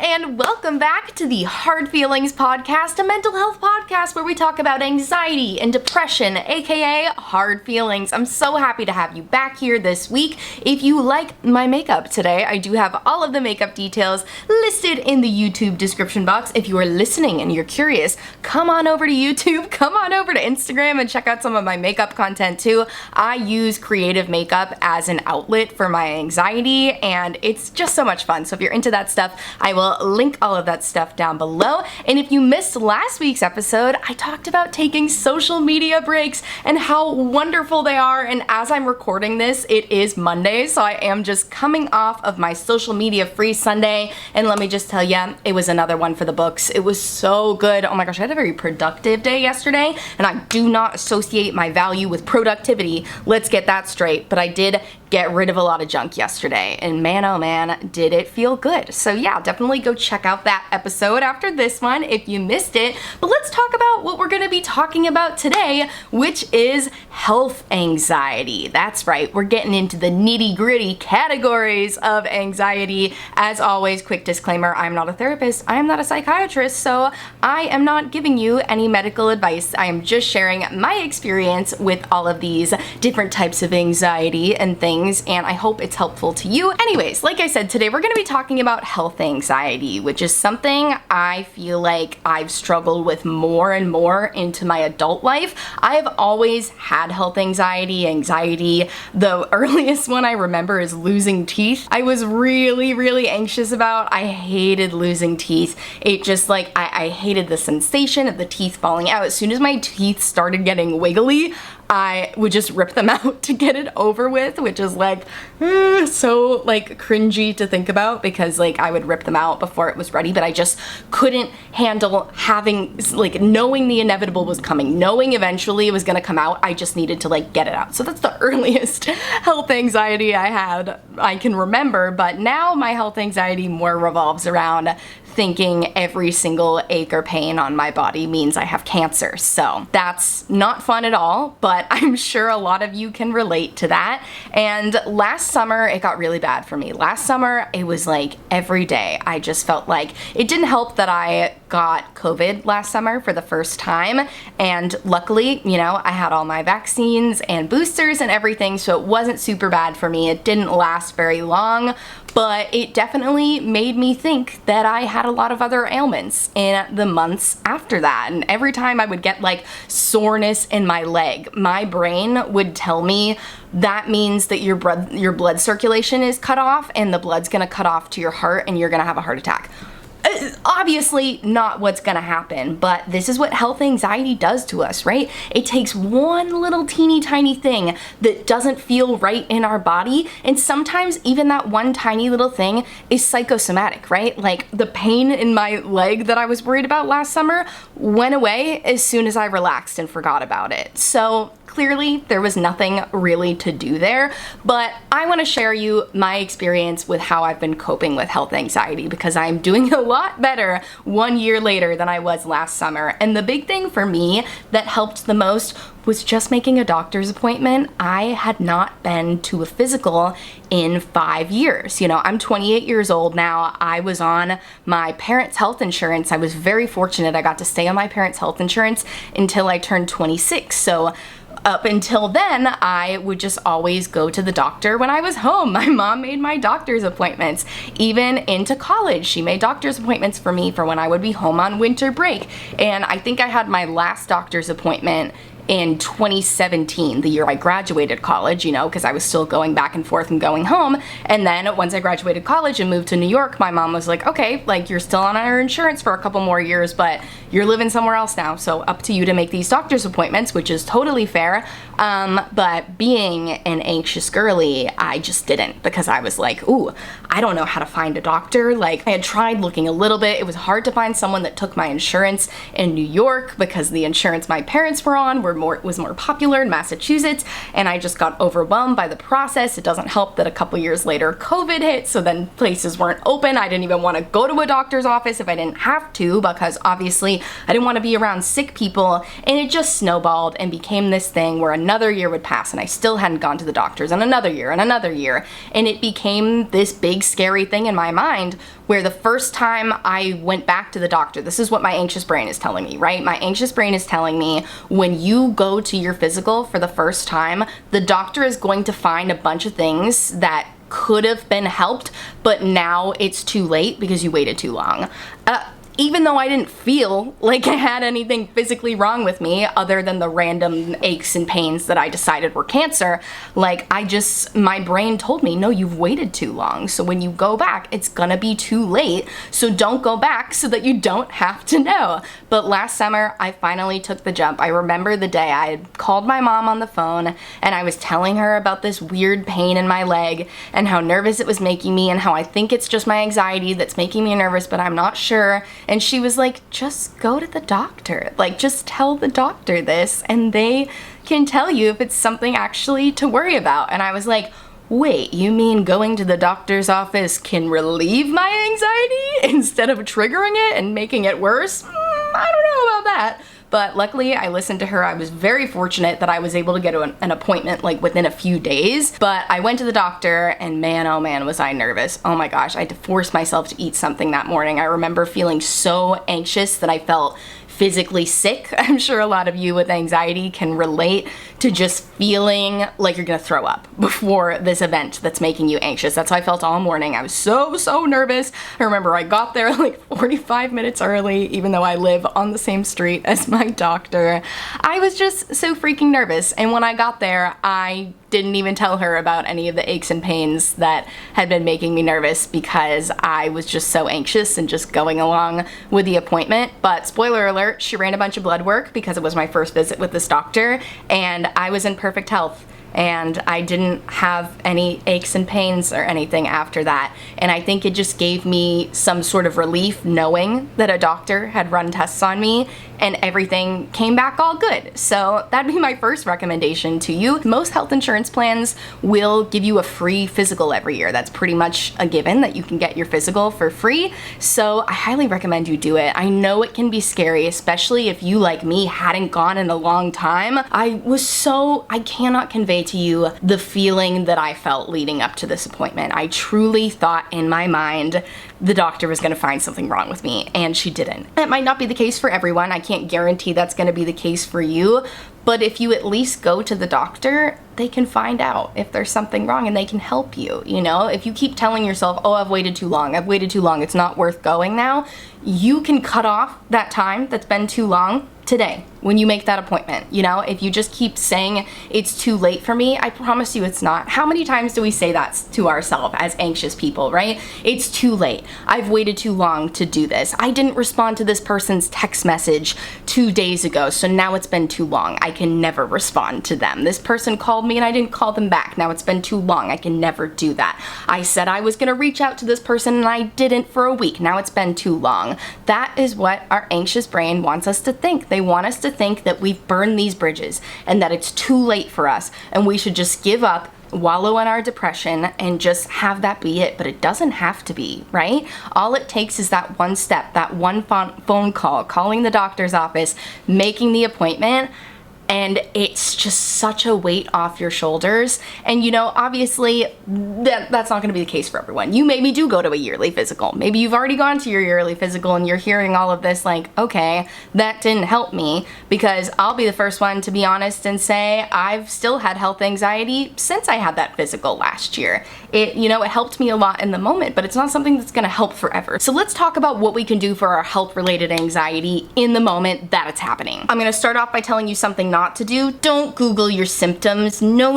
and welcome back to the Hard Feelings Podcast, a mental health podcast where we talk about anxiety and depression, aka hard feelings. I'm so happy to have you back here this week. If you like my makeup today, I do have all of the makeup details listed in the YouTube description box. If you are listening and you're curious, come on over to YouTube, come on over to Instagram and check out some of my makeup content too. I use creative makeup as an outlet for my anxiety, and it's just so much fun. So if you're into that stuff, I will link all of that stuff down below. And if you missed last week's episode, I talked about taking social media breaks and how wonderful they are. And as I'm recording this, it is Monday, so I am just coming off of my social media free Sunday. And let me just tell you, it was another one for the books. It was so good. Oh my gosh, I had a very productive day yesterday, and I do not associate my value with productivity. Let's get that straight. But I did get rid of a lot of junk yesterday, and man, oh man, did it feel good. So yeah, definitely go check out that episode after this one if you missed it. But let's talk about what we're gonna be talking about today, which is health anxiety. That's right, we're getting into the nitty-gritty categories of anxiety. As always, quick disclaimer, I'm not a therapist, I am not a psychiatrist, so I am not giving you any medical advice. I am just sharing my experience with all of these different types of anxiety and things, and I hope it's helpful to you. Anyways, like I said, today we're going to be talking about health anxiety, which is something I feel like I've struggled with more and more into my adult life. I have always had health anxiety. The earliest one I remember is losing teeth. I was really anxious about. I hated losing teeth. It just like, I hated the sensation of the teeth falling out. As soon as my teeth started getting wiggly, I would just rip them out to get it over with, which is like so like cringy to think about, because like I would rip them out before it was ready, but I just couldn't handle having, like, knowing the inevitable was coming, knowing eventually it was gonna come out. I just needed to like get it out. So that's the earliest health anxiety I can remember. But now my health anxiety more revolves around thinking every single ache or pain on my body means I have cancer. So that's not fun at all, but I'm sure a lot of you can relate to that. And last summer, it got really bad for me. Last summer, it was like every day. I just felt like it didn't help that I got COVID last summer for the first time. And luckily, you know, I had all my vaccines and boosters and everything, so it wasn't super bad for me. It didn't last very long, but it definitely made me think that I had a lot of other ailments in the months after that. And every time I would get like soreness in my leg, my brain would tell me that means that your blood circulation is cut off, and the blood's gonna cut off to your heart and you're gonna have a heart attack. Obviously not what's gonna happen, but this is what health anxiety does to us, right? It takes one little teeny tiny thing that doesn't feel right in our body, and sometimes even that one tiny little thing is psychosomatic, right? Like the pain in my leg that I was worried about last summer went away as soon as I relaxed and forgot about it. So clearly there was nothing really to do there, but I want to share you my experience with how I've been coping with health anxiety, because I'm doing a lot better 1 year later than I was last summer. And the big thing for me that helped the most was just making a doctor's appointment. I had not been to a physical in 5 years. You know, I'm 28 years old now. I was on my parents' health insurance. I was very fortunate. I got to stay on my parents' health insurance until I turned 26. So up until then, I would just always go to the doctor when I was home. My mom made my doctor's appointments. Even into college, she made doctor's appointments for me for when I would be home on winter break. And I think I had my last doctor's appointment in 2017, the year I graduated college, you know, because I was still going back and forth and going home. And then once I graduated college and moved to New York, my mom was like, okay, like you're still on our insurance for a couple more years, but you're living somewhere else now, so up to you to make these doctor's appointments, which is totally fair. But being an anxious girly, I just didn't, because I was like, ooh, I don't know how to find a doctor. Like, I had tried looking a little bit. It was hard to find someone that took my insurance in New York, because the insurance my parents were on was more popular in Massachusetts, and I just got overwhelmed by the process. It doesn't help that a couple years later COVID hit, so then places weren't open. I didn't even want to go to a doctor's office if I didn't have to, because obviously I didn't want to be around sick people, and it just snowballed and became this thing where another year would pass and I still hadn't gone to the doctors, and another year and another year. And it became this big scary thing in my mind where the first time I went back to the doctor, this is what my anxious brain is telling me, right? My anxious brain is telling me when you go to your physical for the first time, the doctor is going to find a bunch of things that could have been helped, but now it's too late because you waited too long. Even though I didn't feel like I had anything physically wrong with me other than the random aches and pains that I decided were cancer, like my brain told me, no, you've waited too long. So when you go back, it's gonna be too late. So don't go back so that you don't have to know. But last summer, I finally took the jump. I remember the day I had called my mom on the phone and I was telling her about this weird pain in my leg and how nervous it was making me and how I think it's just my anxiety that's making me nervous, but I'm not sure. And she was like, just go to the doctor. Like, just tell the doctor this and they can tell you if it's something actually to worry about. And I was like, wait, you mean going to the doctor's office can relieve my anxiety instead of triggering it and making it worse? I don't know about that. But luckily, I listened to her. I was very fortunate that I was able to get an appointment like within a few days. But I went to the doctor and man, oh man, was I nervous. Oh my gosh, I had to force myself to eat something that morning. I remember feeling so anxious that I felt physically sick. I'm sure a lot of you with anxiety can relate to just feeling like you're gonna throw up before this event that's making you anxious. That's how I felt all morning. I was so nervous. I remember I got there like 45 minutes early, even though I live on the same street as my doctor. I was just so freaking nervous. And when I got there, I didn't even tell her about any of the aches and pains that had been making me nervous because I was just so anxious and just going along with the appointment. But spoiler alert, she ran a bunch of blood work because it was my first visit with this doctor and I was in perfect health. And I didn't have any aches and pains or anything after that. And I think it just gave me some sort of relief knowing that a doctor had run tests on me and everything came back all good. So that'd be my first recommendation to you. Most health insurance plans will give you a free physical every year. That's pretty much a given that you can get your physical for free. So I highly recommend you do it. I know it can be scary, especially if you, like me, hadn't gone in a long time. I cannot convey to you the feeling that I felt leading up to this appointment. I truly thought in my mind the doctor was gonna find something wrong with me, and she didn't. That might not be the case for everyone. I can't guarantee that's gonna be the case for you, but if you at least go to the doctor, they can find out if there's something wrong and they can help you, you know? If you keep telling yourself, oh, I've waited too long, it's not worth going now, you can cut off that time that's been too long today when you make that appointment. You know, if you just keep saying it's too late for me, I promise you it's not. How many times do we say that to ourselves as anxious people, right? It's too late. I've waited too long to do this. I didn't respond to this person's text message 2 days ago, so now it's been too long. I can never respond to them. This person called me and I didn't call them back. Now it's been too long. I can never do that. I said I was gonna reach out to this person and I didn't for a week. Now it's been too long. That is what our anxious brain wants us to think. They want us to think that we've burned these bridges and that it's too late for us and we should just give up, wallow in our depression, and just have that be it. But it doesn't have to be, right? All it takes is that one step, that one phone call, calling the doctor's office, making the appointment, and it's just such a weight off your shoulders. And you know, obviously that's not going to be the case for everyone. You maybe do go to a yearly physical. Maybe you've already gone to your yearly physical and you're hearing all of this like, okay, that didn't help me, because I'll be the first one to be honest and say I've still had health anxiety since I had that physical last year. It helped me a lot in the moment, but it's not something that's going to help forever. So let's talk about what we can do for our health related anxiety in the moment that it's happening. I'm going to start off by telling you something not to do. Don't Google your symptoms. No.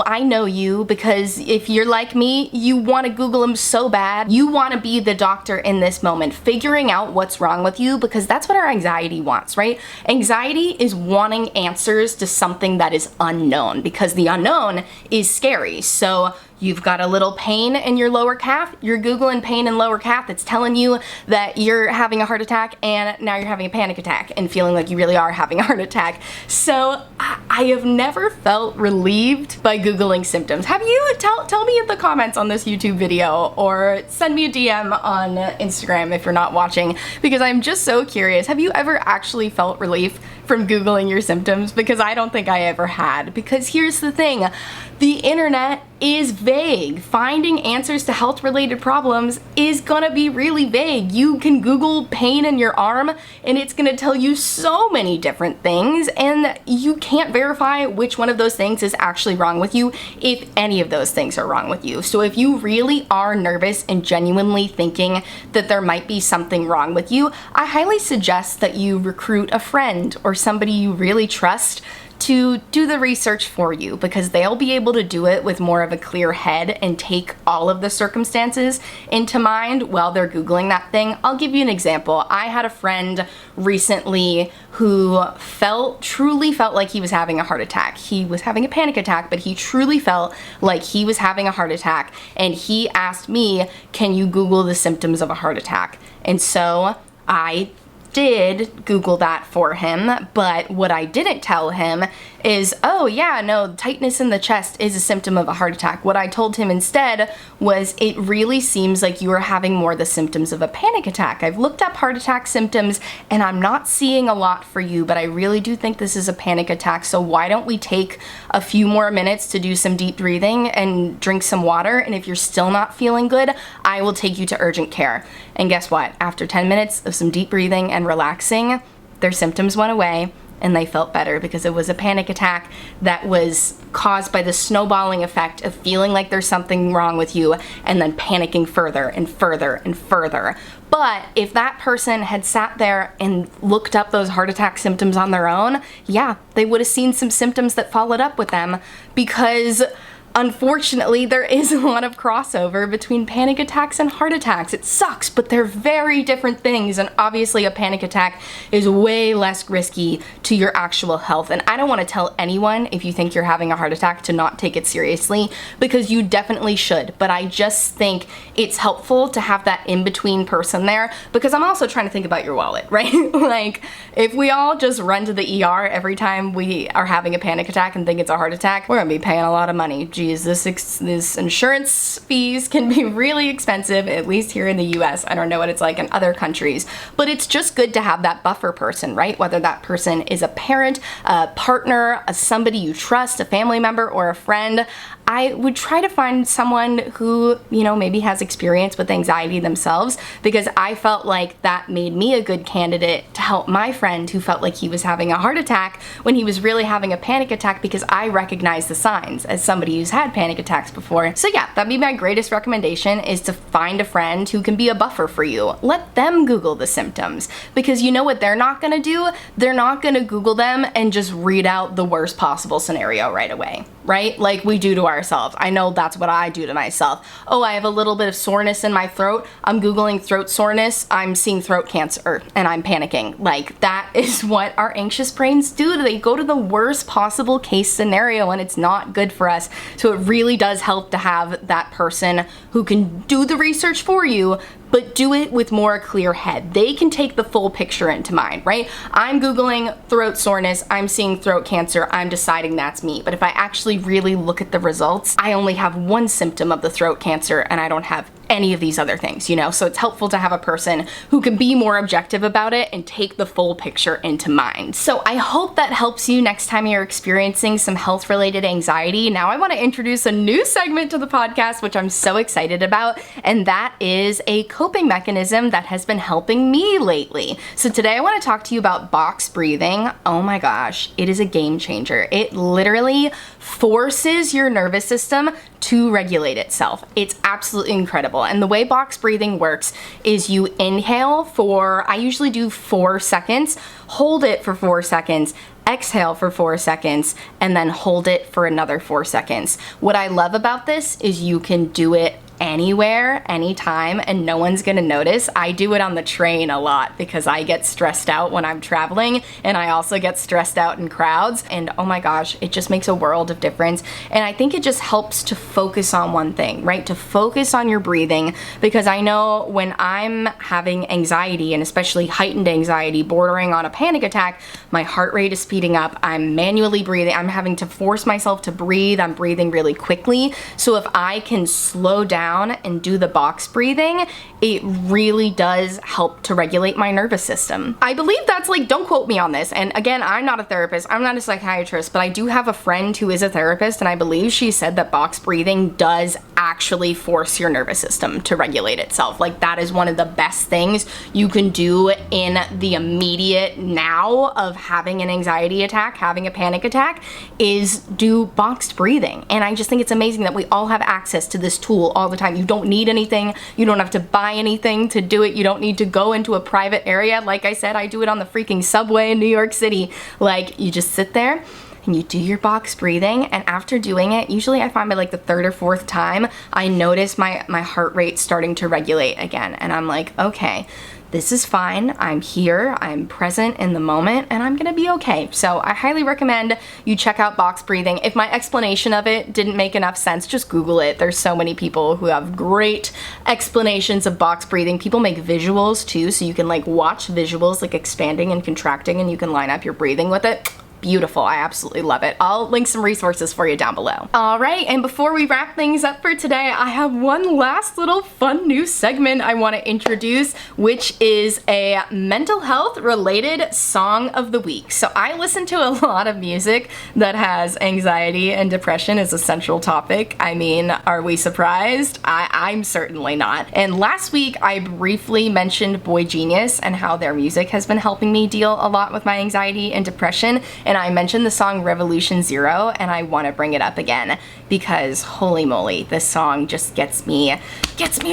I know you, because if you're like me, you want to Google them so bad. You want to be the doctor in this moment, figuring out what's wrong with you, because that's what our anxiety wants, right? Anxiety is wanting answers to something that is unknown, because the unknown is scary. So you've got a little pain in your lower calf, you're Googling pain in lower calf, it's telling you that you're having a heart attack and now you're having a panic attack and feeling like you really are having a heart attack. So I have never felt relieved by Googling symptoms. Have you? Tell me in the comments on this YouTube video, or send me a DM on Instagram if you're not watching, because I'm just so curious. Have you ever actually felt relief from Googling your symptoms? Because I don't think I ever had. Because here's the thing, the internet is vague. Finding answers to health-related problems is gonna be really vague. You can Google pain in your arm and it's gonna tell you so many different things, and you can't verify which one of those things is actually wrong with you, if any of those things are wrong with you. So if you really are nervous and genuinely thinking that there might be something wrong with you, I highly suggest that you recruit a friend or somebody you really trust to do the research for you, because they'll be able to do it with more of a clear head and take all of the circumstances into mind while they're Googling that thing. I'll give you an example. I had a friend recently who truly felt like he was having a heart attack. He was having a panic attack, but he truly felt like he was having a heart attack, and he asked me, can you Google the symptoms of a heart attack? And so I did Google that for him, but what I didn't tell him is, oh yeah, no, tightness in the chest is a symptom of a heart attack. What I told him instead was, it really seems like you are having more the symptoms of a panic attack. I've looked up heart attack symptoms and I'm not seeing a lot for you, but I really do think this is a panic attack. So why don't we take a few more minutes to do some deep breathing and drink some water? And if you're still not feeling good, I will take you to urgent care. And guess what? After 10 minutes of some deep breathing and relaxing, their symptoms went away and they felt better, because it was a panic attack that was caused by the snowballing effect of feeling like there's something wrong with you and then panicking further and further and further. But if that person had sat there and looked up those heart attack symptoms on their own, yeah, they would have seen some symptoms that followed up with them, because unfortunately, there is a lot of crossover between panic attacks and heart attacks. It sucks, but they're very different things, and obviously a panic attack is way less risky to your actual health. And I don't want to tell anyone, if you think you're having a heart attack, to not take it seriously, because you definitely should. But I just think it's helpful to have that in-between person there, because I'm also trying to think about your wallet, right? Like, if we all just run to the ER every time we are having a panic attack and think it's a heart attack, we're gonna be paying a lot of money. Geez, this insurance fees can be really expensive, at least here in the US. I don't know what it's like in other countries, but it's just good to have that buffer person, right? Whether that person is a parent, a partner, somebody you trust, a family member, or a friend. I would try to find someone who, you know, maybe has experience with anxiety themselves, because I felt like that made me a good candidate to help my friend who felt like he was having a heart attack when he was really having a panic attack, because I recognize the signs as somebody who's had panic attacks before. So yeah, that'd be my greatest recommendation, is to find a friend who can be a buffer for you. Let them Google the symptoms, because you know what they're not gonna do? They're not gonna Google them and just read out the worst possible scenario right away, right? Like we do to ourselves. I know that's what I do to myself. Oh, I have a little bit of soreness in my throat. I'm Googling throat soreness. I'm seeing throat cancer and I'm panicking. Like, that is what our anxious brains do. They go to the worst possible case scenario, and it's not good for us. So it really does help to have that person who can do the research for you, but do it with more clear head. They can take the full picture into mind, right? I'm Googling throat soreness, I'm seeing throat cancer, I'm deciding that's me. But if I actually really look at the results, I only have one symptom of the throat cancer and I don't have any of these other things, you know? So it's helpful to have a person who can be more objective about it and take the full picture into mind. So I hope that helps you next time you're experiencing some health-related anxiety. Now I want to introduce a new segment to the podcast, which I'm so excited about, and that is a coping mechanism that has been helping me lately. So today I want to talk to you about box breathing. Oh my gosh, it is a game changer. It literally forces your nervous system to regulate itself. It's absolutely incredible. And the way box breathing works is you inhale for, I usually do 4 seconds, hold it for 4 seconds, exhale for 4 seconds, and then hold it for another 4 seconds. What I love about this is you can do it anywhere, anytime, and no one's gonna notice. I do it on the train a lot because I get stressed out when I'm traveling, and I also get stressed out in crowds, and oh my gosh, it just makes a world of difference. And I think it just helps to focus on one thing, right? To focus on your breathing, because I know when I'm having anxiety, and especially heightened anxiety bordering on a panic attack, my heart rate is speeding up, I'm manually breathing, I'm having to force myself to breathe, I'm breathing really quickly. So if I can slow down and do the box breathing, it really does help to regulate my nervous system. I believe that's like, don't quote me on this, and again, I'm not a therapist, I'm not a psychiatrist, but I do have a friend who is a therapist, and I believe she said that box breathing does actually force your nervous system to regulate itself. Like, that is one of the best things you can do in the immediate now of having an anxiety attack, having a panic attack, is do boxed breathing. And I just think it's amazing that we all have access to this tool all the time. You don't need anything, you don't have to buy anything to do it, you don't need to go into a private area. Like I said, I do it on the freaking subway in New York City. Like, you just sit there and you do your box breathing, and after doing it, usually I find by like the third or fourth time, I notice my heart rate starting to regulate again, and I'm like, okay, this is fine, I'm here, I'm present in the moment, and I'm gonna be okay. So I highly recommend you check out box breathing. If my explanation of it didn't make enough sense, just Google it. There's so many people who have great explanations of box breathing. People make visuals too, so you can like watch visuals like expanding and contracting, and you can line up your breathing with it. Beautiful, I absolutely love it. I'll link some resources for you down below. All right, and before we wrap things up for today, I have one last little fun new segment I want to introduce, which is a mental health related song of the week. So I listen to a lot of music that has anxiety and depression as a central topic. I mean, are we surprised? I'm certainly not. And last week I briefly mentioned Boy Genius and how their music has been helping me deal a lot with my anxiety and depression. And I mentioned the song Revolution Zero, and I want to bring it up again because holy moly, this song just gets me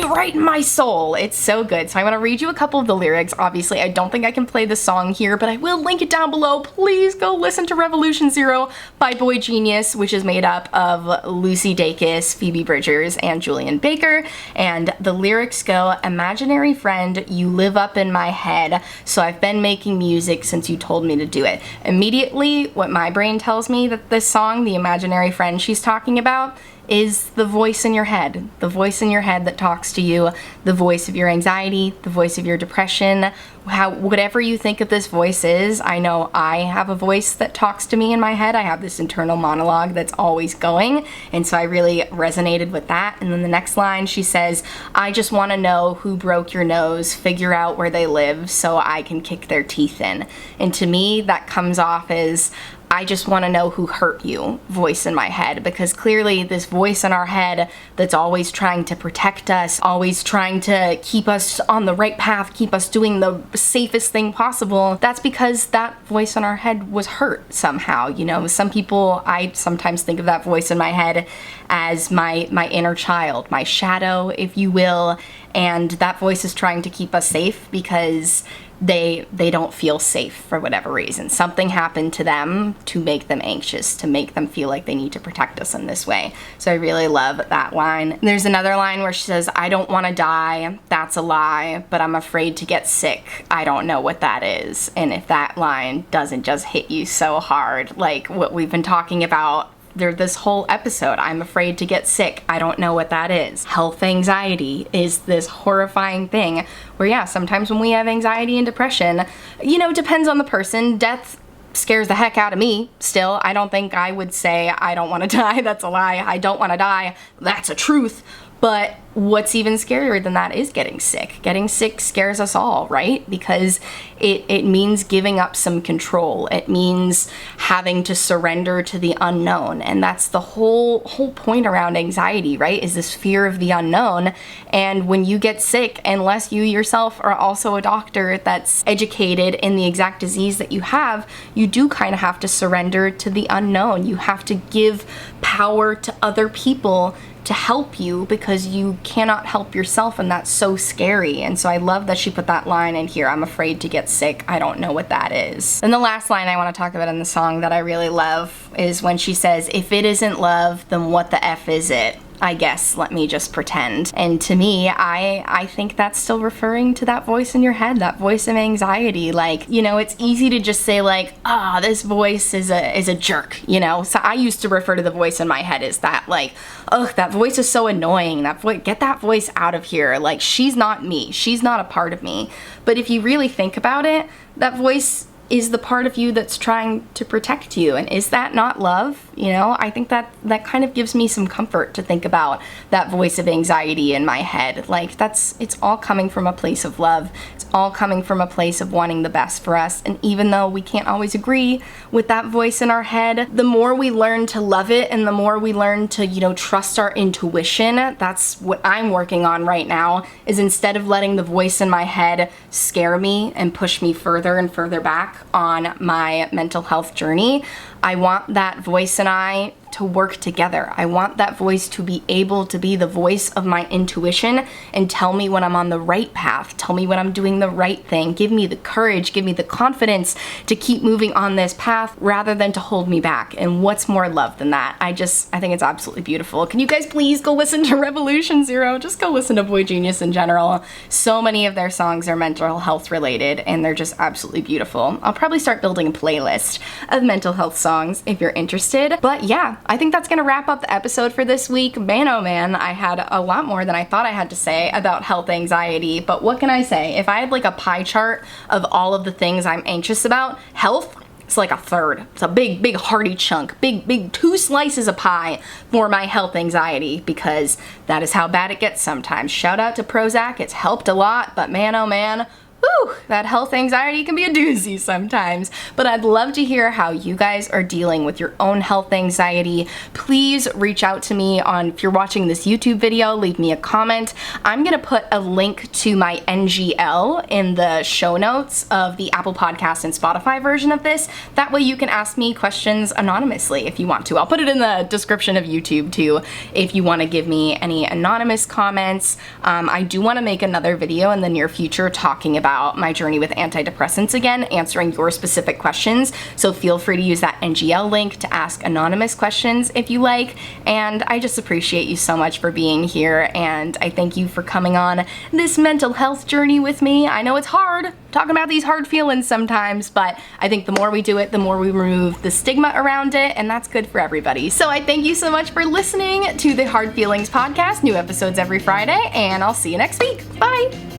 right in my soul. It's so good. So I want to read you a couple of the lyrics. Obviously, I don't think I can play the song here, but I will link it down below. Please go listen to Revolution Zero by Boy Genius, which is made up of Lucy Dacus, Phoebe Bridgers, and Julian Baker. And the lyrics go, imaginary friend, you live up in my head, so I've been making music since you told me to do it. Immediately, what my brain tells me that this song, the imaginary friend she's talking about, is the voice in your head. The voice in your head that talks to you, the voice of your anxiety, the voice of your depression, whatever you think of this voice is. I know I have a voice that talks to me in my head. I have this internal monologue that's always going, and so I really resonated with that. And then the next line, she says, I just want to know who broke your nose, figure out where they live so I can kick their teeth in. And to me, that comes off as, I just want to know who hurt you voice in my head, because clearly this voice in our head that's always trying to protect us, always trying to keep us on the right path, keep us doing the safest thing possible, that's because that voice in our head was hurt somehow. You know, some people, I sometimes think of that voice in my head as my inner child, my shadow, if you will, and that voice is trying to keep us safe because they don't feel safe for whatever reason. Something happened to them to make them anxious, to make them feel like they need to protect us in this way. So I really love that line. There's another line where she says, I don't want to die, that's a lie, but I'm afraid to get sick. I don't know what that is. And if that line doesn't just hit you so hard, like what we've been talking about this whole episode, I'm afraid to get sick, I don't know what that is. Health anxiety is this horrifying thing where, yeah, sometimes when we have anxiety and depression, you know, depends on the person. Death scares the heck out of me still. I don't think I would say I don't want to die, that's a lie. I don't want to die, that's a truth. But what's even scarier than that is getting sick. Getting sick scares us all, right? Because it means giving up some control. It means having to surrender to the unknown. And that's the whole point around anxiety, right? Is this fear of the unknown. And when you get sick, unless you yourself are also a doctor that's educated in the exact disease that you have, you do kind of have to surrender to the unknown. You have to give power to other people to help you because you cannot help yourself, and that's so scary. And so I love that she put that line in here, I'm afraid to get sick, I don't know what that is. And the last line I want to talk about in the song that I really love is when she says, if it isn't love, then what the F is it? I guess, let me just pretend. And to me, I think that's still referring to that voice in your head, that voice of anxiety. Like, you know, it's easy to just say like, this voice is a jerk, you know? So I used to refer to the voice in my head as that, like, ugh, that voice is so annoying. Get that voice out of here. Like, she's not me. She's not a part of me. But if you really think about it, that voice is the part of you that's trying to protect you. And is that not love? You know, I think that kind of gives me some comfort to think about that voice of anxiety in my head. Like, it's all coming from a place of love. It's all coming from a place of wanting the best for us. And even though we can't always agree with that voice in our head, the more we learn to love it and the more we learn to, you know, trust our intuition, that's what I'm working on right now, is instead of letting the voice in my head scare me and push me further and further back on my mental health journey, I want that voice and I to work together. I want that voice to be able to be the voice of my intuition and tell me when I'm on the right path, tell me when I'm doing the right thing, give me the courage, give me the confidence to keep moving on this path rather than to hold me back. And what's more love than that? I think it's absolutely beautiful. Can you guys please go listen to Revolution Zero? Just go listen to Boy Genius in general. So many of their songs are mental health related and they're just absolutely beautiful. I'll probably start building a playlist of mental health songs if you're interested. But yeah, I think that's gonna wrap up the episode for this week. Man, oh man, I had a lot more than I thought I had to say about health anxiety, but what can I say? If I had like a pie chart of all of the things I'm anxious about, health, it's like a third. It's a big hearty chunk, big 2 slices of pie for my health anxiety, because that is how bad it gets sometimes. Shout out to Prozac, it's helped a lot, but man, oh man, whew, that health anxiety can be a doozy sometimes. But I'd love to hear how you guys are dealing with your own health anxiety. Please reach out to me if you're watching this YouTube video, leave me a comment. I'm gonna put a link to my NGL in the show notes of the Apple Podcast and Spotify version of this. That way you can ask me questions anonymously if you want to. I'll put it in the description of YouTube too if you want to give me any anonymous comments. I do want to make another video in the near future talking about my journey with antidepressants again, answering your specific questions. So feel free to use that NGL link to ask anonymous questions if you like. And I just appreciate you so much for being here. And I thank you for coming on this mental health journey with me. I know it's hard talking about these hard feelings sometimes, but I think the more we do it, the more we remove the stigma around it, and that's good for everybody. So I thank you so much for listening to the Hard Feelings podcast. New episodes every Friday, and I'll see you next week. Bye!